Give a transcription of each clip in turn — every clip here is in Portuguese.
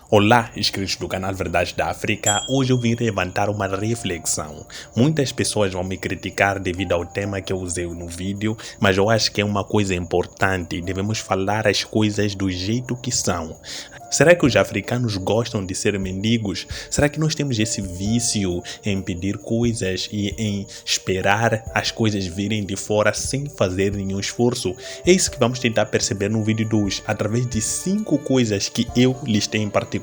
Olá, inscritos do canal Verdades da África. Hoje eu vim levantar uma reflexão. Muitas pessoas vão me criticar devido ao tema que eu usei no vídeo, mas eu acho que é uma coisa importante. Devemos falar as coisas do jeito que são. Será que os africanos gostam de ser mendigos? Será que nós temos esse vício em pedir coisas e em esperar as coisas virem de fora sem fazer nenhum esforço? É isso que vamos tentar perceber no vídeo de hoje, através de 5 coisas que eu listei em particular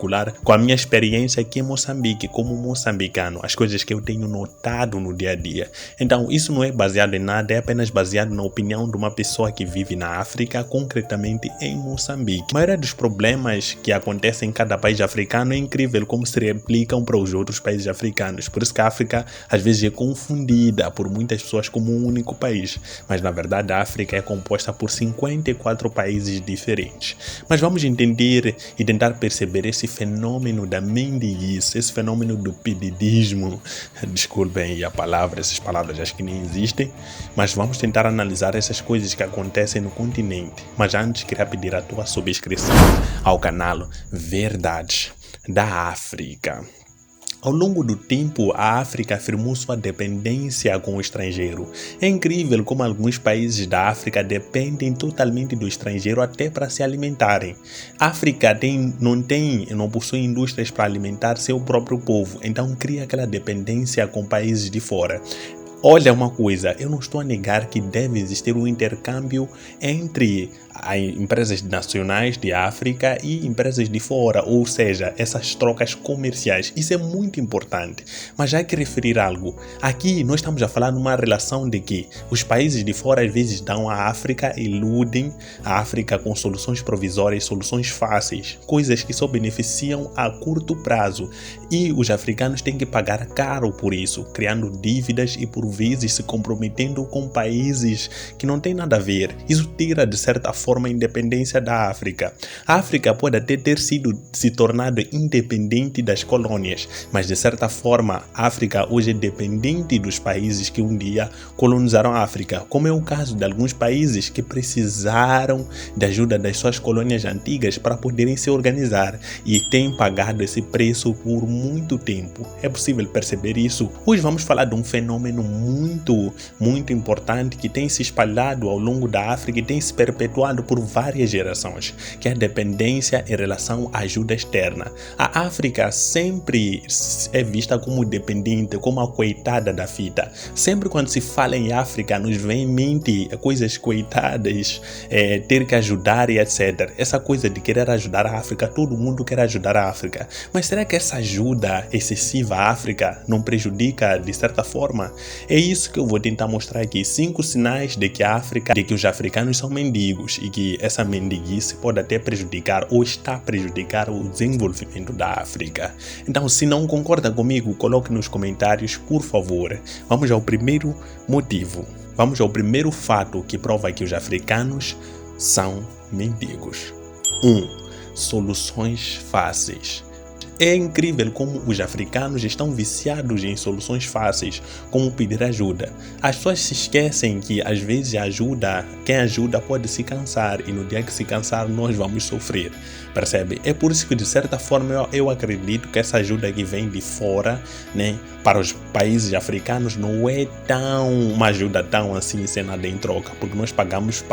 com a minha experiência aqui em Moçambique, como moçambicano, as coisas que eu tenho notado no dia a dia. Então, isso não é baseado em nada, é apenas baseado na opinião de uma pessoa que vive na África, concretamente em Moçambique. A maioria dos problemas que acontecem em cada país africano é incrível como se replicam para os outros países africanos. Por isso que a África às vezes é confundida por muitas pessoas como um único país. Mas na verdade a África é composta por 54 países diferentes. Mas vamos entender e tentar perceber esse fenômeno da mendiguice, esse fenômeno do pedidismo. Desculpem aí essas palavras acho que nem existem. Mas vamos tentar analisar essas coisas que acontecem no continente. Mas antes queria pedir a tua subscrição ao canal Verdades da África. Ao longo do tempo, a África afirmou sua dependência com o estrangeiro. É incrível como alguns países da África dependem totalmente do estrangeiro até para se alimentarem. A África não possui indústrias para alimentar seu próprio povo, então cria aquela dependência com países de fora. Olha uma coisa, eu não estou a negar que deve existir um intercâmbio entre empresas nacionais de África e empresas de fora, ou seja, essas trocas comerciais. Isso é muito importante, mas já que referir algo, aqui nós estamos a falar numa relação de que os países de fora às vezes dão à África, iludem a África com soluções provisórias, soluções fáceis, coisas que só beneficiam a curto prazo, e os africanos têm que pagar caro por isso, criando dívidas e por vezes se comprometendo com países que não têm nada a ver. Isso tira de certa forma a independência da África. A África pode até ter se tornado independente das colônias, mas de certa forma a África hoje é dependente dos países que um dia colonizaram a África, como é o caso de alguns países que precisaram de ajuda das suas colônias antigas para poderem se organizar e têm pagado esse preço por muito tempo. É possível perceber isso? Hoje vamos falar de um fenômeno muito importante que tem se espalhado ao longo da África e tem se perpetuado por várias gerações, que é a dependência em relação à ajuda externa. A África sempre é vista como dependente, como a coitada da fita. Sempre quando se fala em África, nos vem em mente coisas coitadas, ter que ajudar e etc. Essa coisa de querer ajudar a África, todo mundo quer ajudar a África. Mas será que essa ajuda excessiva à África não prejudica de certa forma? É isso que eu vou tentar mostrar aqui. 5 sinais de que os africanos são mendigos e que essa mendiguice pode até prejudicar ou está a prejudicar o desenvolvimento da África. Então, se não concorda comigo, coloque nos comentários, por favor. Vamos ao primeiro motivo. Vamos ao primeiro fato que prova que os africanos são mendigos. 1. Soluções fáceis. É incrível como os africanos estão viciados em soluções fáceis, como pedir ajuda. As pessoas se esquecem que às vezes quem ajuda pode se cansar e no dia que se cansar nós vamos sofrer, percebe? É por isso que de certa forma eu acredito que essa ajuda que vem de fora, né, para os países africanos não é uma ajuda tão assim sem nada em troca, porque nós pagamos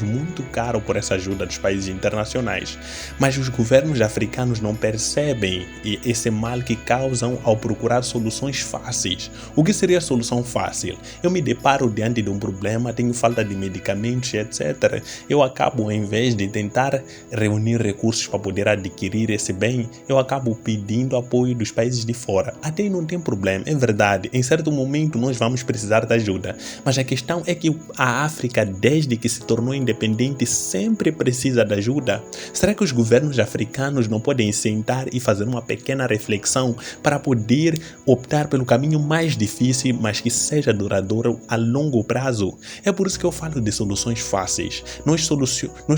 muito caro por essa ajuda dos países internacionais. Mas os governos africanos não percebem esse mal que causam ao procurar soluções fáceis. O que seria a solução fácil? Eu me deparo diante de um problema, tenho falta de medicamentos, etc. Eu acabo, em vez de tentar reunir recursos para poder adquirir esse bem, eu acabo pedindo apoio dos países de fora. Até não tem problema, é verdade. Em certo momento nós vamos precisar de ajuda. Mas a questão é que a África, desde que se tornou independente, sempre precisa de ajuda. Será que os governos africanos não podem sentar e fazer uma pequena reflexão para poder optar pelo caminho mais difícil, mas que seja duradouro a longo prazo? É por isso que eu falo de soluções fáceis. Nós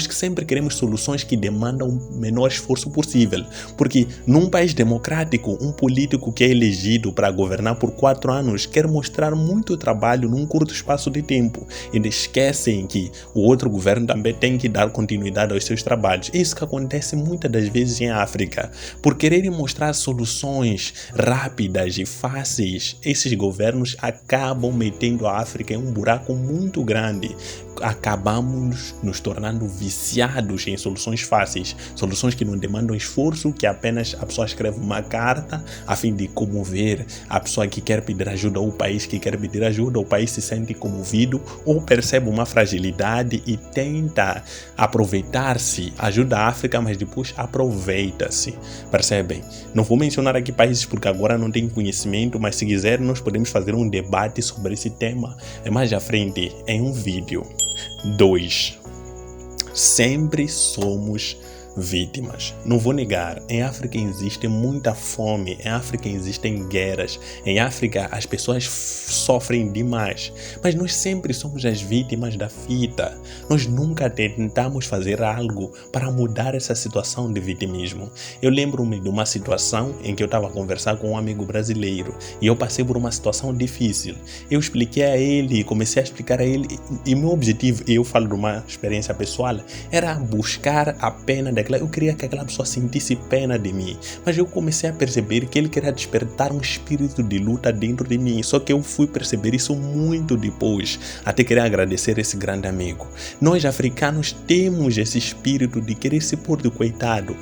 que sempre queremos soluções que demandam demanda o menor esforço possível. Porque num país democrático, um político que é elegido para governar por 4 anos quer mostrar muito trabalho num curto espaço de tempo. Eles esquecem que o outro governo também tem que dar continuidade aos seus trabalhos. Isso que acontece muitas das vezes em África. Por quererem mostrar soluções rápidas e fáceis, esses governos acabam metendo a África em um buraco muito grande. Acabamos nos tornando viciados em soluções fáceis, soluções que não demandam esforço, que apenas a pessoa escreve uma carta a fim de comover a pessoa que quer pedir ajuda ou o país que quer pedir ajuda. O país se sente comovido ou percebe uma fragilidade e tenta aproveitar-se, ajuda a África, mas depois aproveita-se. Percebem? Não vou mencionar aqui países porque agora não tenho conhecimento, mas se quiser nós podemos fazer um debate sobre esse tema mais à frente em um vídeo. 2. Sempre somos vítimas. Não vou negar, em África existe muita fome, em África existem guerras, em África as pessoas sofrem demais, mas nós sempre somos as vítimas da fita. Nós nunca tentamos fazer algo para mudar essa situação de vitimismo. Eu lembro-me de uma situação em que eu estava a conversar com um amigo brasileiro e eu passei por uma situação difícil. Eu expliquei a ele, comecei a explicar a ele e meu objetivo, eu falo de uma experiência pessoal, era buscar a pena eu queria que aquela pessoa sentisse pena de mim, mas eu comecei a perceber que ele queria despertar um espírito de luta dentro de mim, só que eu fui perceber isso muito depois, até querer agradecer esse grande amigo. Nós africanos temos esse espírito de querer se pôr de coitado,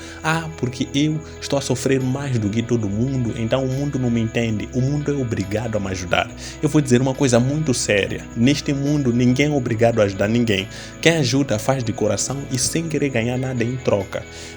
porque eu estou a sofrer mais do que todo mundo, então o mundo não me entende, o mundo é obrigado a me ajudar. Eu vou dizer uma coisa muito séria, neste mundo ninguém é obrigado a ajudar ninguém, quem ajuda faz de coração e sem querer ganhar nada em troca.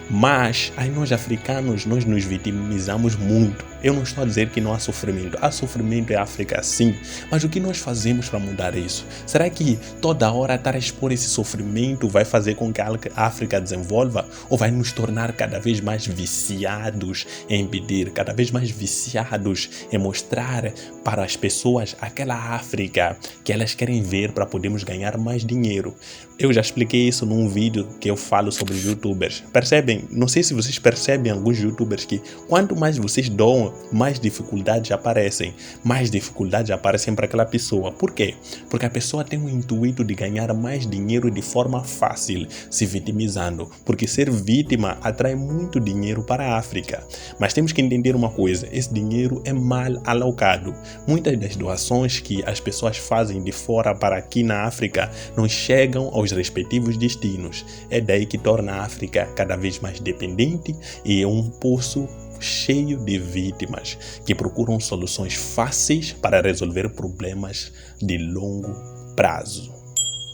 Mas aí nós africanos, nós nos vitimizamos muito. Eu não estou a dizer que não há sofrimento em África sim, mas o que nós fazemos para mudar isso? Será que toda hora estar a expor esse sofrimento vai fazer com que a África desenvolva ou vai nos tornar cada vez mais viciados em pedir, cada vez mais viciados em mostrar para as pessoas aquela África que elas querem ver para podermos ganhar mais dinheiro? Eu já expliquei isso num vídeo que eu falo sobre os youtubers. Percebem? Não sei se vocês percebem alguns youtubers que quanto mais vocês doam, mais dificuldades aparecem. Mais dificuldades aparecem para aquela pessoa. Por quê? Porque a pessoa tem o intuito de ganhar mais dinheiro de forma fácil, se vitimizando. Porque ser vítima atrai muito dinheiro para a África. Mas temos que entender uma coisa, esse dinheiro é mal alocado. Muitas das doações que as pessoas fazem de fora para aqui na África não chegam aos respectivos destinos. É daí que torna a África cada vez mais dependente e é um poço cheio de vítimas que procuram soluções fáceis para resolver problemas de longo prazo.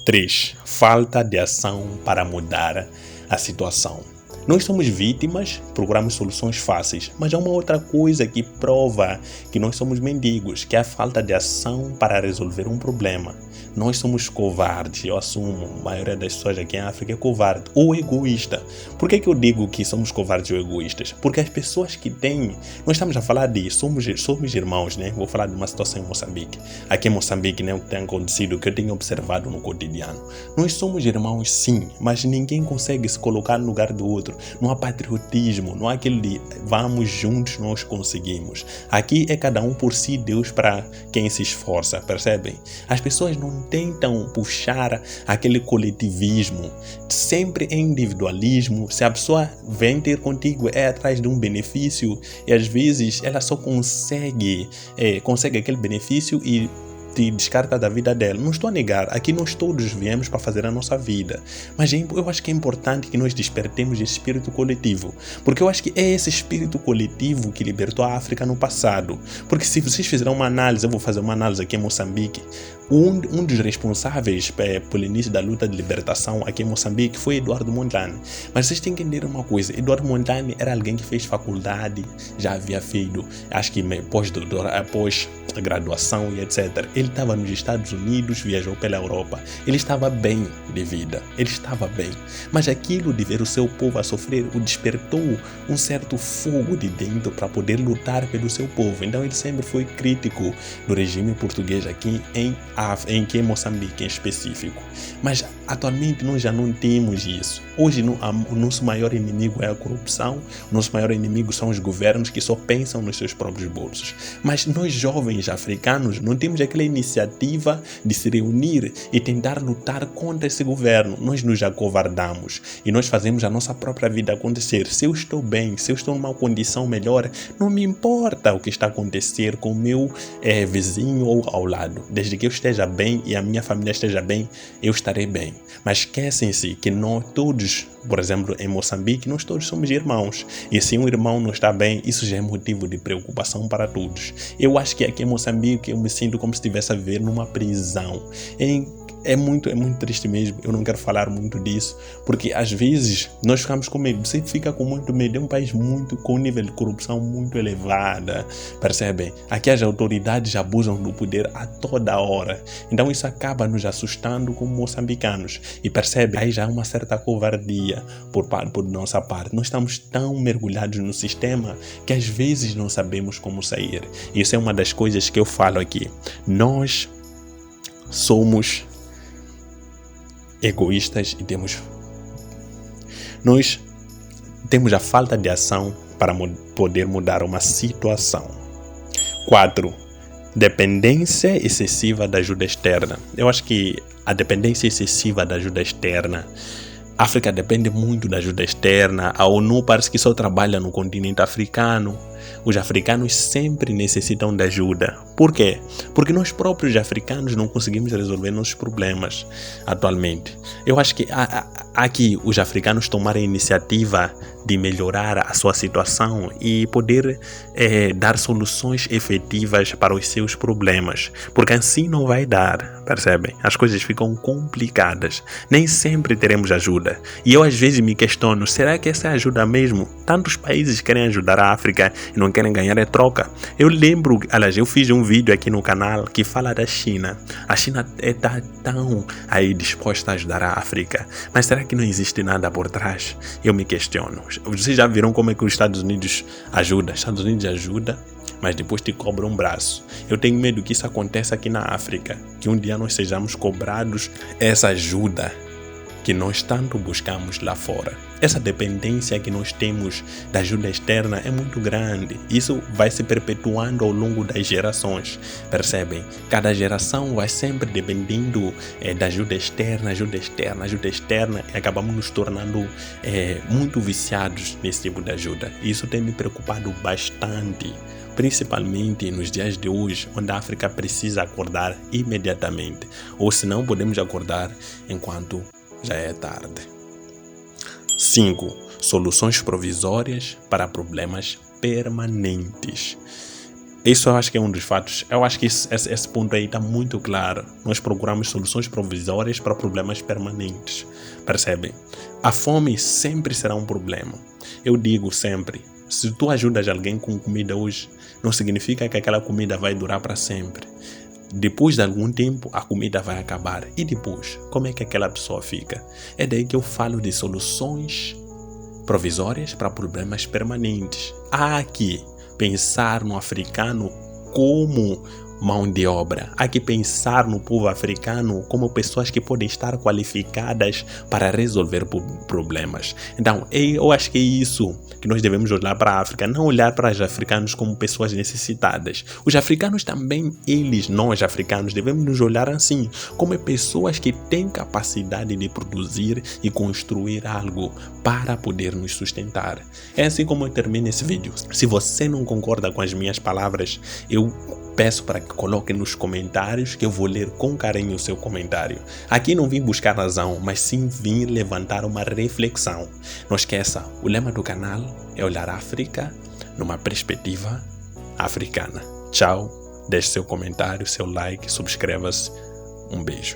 3. Falta de ação para mudar a situação. Nós somos vítimas, procuramos soluções fáceis, mas há uma outra coisa que prova que nós somos mendigos, que é a falta de ação para resolver um problema. Nós somos covardes, eu assumo, a maioria das pessoas aqui em África é covarde ou egoísta. Por que eu digo que somos covardes ou egoístas? Porque as pessoas que têm, nós estamos a falar de, somos irmãos, né? Vou falar de uma situação em Moçambique. Aqui em Moçambique, né, o que tem acontecido, o que eu tenho observado no cotidiano. Nós somos irmãos sim, mas ninguém consegue se colocar no lugar do outro. Não há patriotismo, não há aquele de vamos juntos, nós conseguimos. Aqui é cada um por si, Deus para quem se esforça, percebem? As pessoas não tentam puxar aquele coletivismo, sempre é individualismo. Se a pessoa vem ter contigo é atrás de um benefício e às vezes ela só consegue aquele benefício e te descarta da vida dela. Não estou a negar, aqui nós todos viemos para fazer a nossa vida, mas eu acho que é importante que nós despertemos esse espírito coletivo, porque eu acho que é esse espírito coletivo que libertou a África no passado. Porque se vocês fizerem uma análise, eu vou fazer uma análise aqui em Moçambique, um dos responsáveis pelo início da luta de libertação aqui em Moçambique foi Eduardo Mondlane. Mas vocês têm que entender uma coisa, Eduardo Mondlane era alguém que fez faculdade, já havia feito, acho que após a graduação e etc. Ele estava nos Estados Unidos, viajou pela Europa, ele estava bem de vida, ele estava bem, mas aquilo de ver o seu povo a sofrer o despertou um certo fogo de dentro para poder lutar pelo seu povo. Então ele sempre foi crítico do regime português aqui em Moçambique em específico. Mas atualmente nós já não temos isso. Hoje o nosso maior inimigo é a corrupção, o nosso maior inimigo são os governos que só pensam nos seus próprios bolsos. Mas nós jovens africanos não temos aquela iniciativa de se reunir e tentar lutar contra esse governo. Nós nos acovardamos e nós fazemos a nossa própria vida acontecer. Se eu estou bem, se eu estou numa condição melhor, não me importa o que está a acontecer com o meu vizinho ou ao lado. Desde que eu esteja bem e a minha família esteja bem, eu estarei bem. Mas esquecem-se que nós todos, por exemplo, em Moçambique, nós todos somos irmãos. E se um irmão não está bem, isso já é motivo de preocupação para todos. Eu acho que aqui em Moçambique eu me sinto como se estivesse a viver numa prisão. É muito triste mesmo, eu não quero falar muito disso, porque às vezes nós ficamos com medo, você fica com muito medo, é um país com um nível de corrupção muito elevada, percebem? Aqui as autoridades abusam do poder a toda hora, então isso acaba nos assustando como moçambicanos, e percebem, aí já há uma certa covardia por nossa parte, nós estamos tão mergulhados no sistema que às vezes não sabemos como sair. Isso é uma das coisas que eu falo aqui, nós somos egoístas e nós temos a falta de ação para poder mudar uma situação. 4. Dependência excessiva da ajuda externa. Eu acho que a dependência excessiva da ajuda externa, a África depende muito da ajuda externa, a ONU parece que só trabalha no continente africano. Os africanos sempre necessitam de ajuda. Por quê? Porque nós próprios africanos não conseguimos resolver nossos problemas atualmente. Eu acho que há que os africanos tomarem a iniciativa de melhorar a sua situação e poder dar soluções efetivas para os seus problemas. Porque assim não vai dar, percebem? As coisas ficam complicadas. Nem sempre teremos ajuda. E eu às vezes me questiono, será que essa é ajuda mesmo? Tantos países querem ajudar a África e não querem ganhar troca. Eu lembro, aliás, eu fiz um vídeo aqui no canal que fala da China. A China está tão aí disposta a ajudar a África. Mas será que não existe nada por trás? Eu me questiono. Vocês já viram como é que os Estados Unidos ajudam? Os Estados Unidos ajudam, mas depois te cobra um braço. Eu tenho medo que isso aconteça aqui na África, que um dia nós sejamos cobrados essa ajuda que nós tanto buscamos lá fora. Essa dependência que nós temos da ajuda externa é muito grande. Isso vai se perpetuando ao longo das gerações, percebem? Cada geração vai sempre dependendo da ajuda externa, e acabamos nos tornando muito viciados nesse tipo de ajuda. Isso tem me preocupado bastante, principalmente nos dias de hoje, onde a África precisa acordar imediatamente, ou se não podemos acordar enquanto já é tarde. 5. Soluções provisórias para problemas permanentes. Isso eu acho que é um dos fatos. Eu acho que esse ponto aí está muito claro. Nós procuramos soluções provisórias para problemas permanentes. Percebem? A fome sempre será um problema. Eu digo sempre, se tu ajudas alguém com comida hoje, não significa que aquela comida vai durar para sempre. Depois de algum tempo, a comida vai acabar. E depois, como é que aquela pessoa fica? É daí que eu falo de soluções provisórias para problemas permanentes. Há que pensar no africano como mão de obra. Há que pensar no povo africano como pessoas que podem estar qualificadas para resolver problemas. Então, eu acho que é isso que nós devemos olhar para a África, não olhar para os africanos como pessoas necessitadas. Os africanos também, nós africanos, devemos nos olhar assim, como pessoas que têm capacidade de produzir e construir algo para poder nos sustentar. É assim como eu termino esse vídeo. Se você não concorda com as minhas palavras, eu peço para que coloque nos comentários que eu vou ler com carinho o seu comentário. Aqui não vim buscar razão, mas sim vim levantar uma reflexão. Não esqueça, o lema do canal é olhar a África numa perspectiva africana. Tchau, deixe seu comentário, seu like, subscreva-se. Um beijo.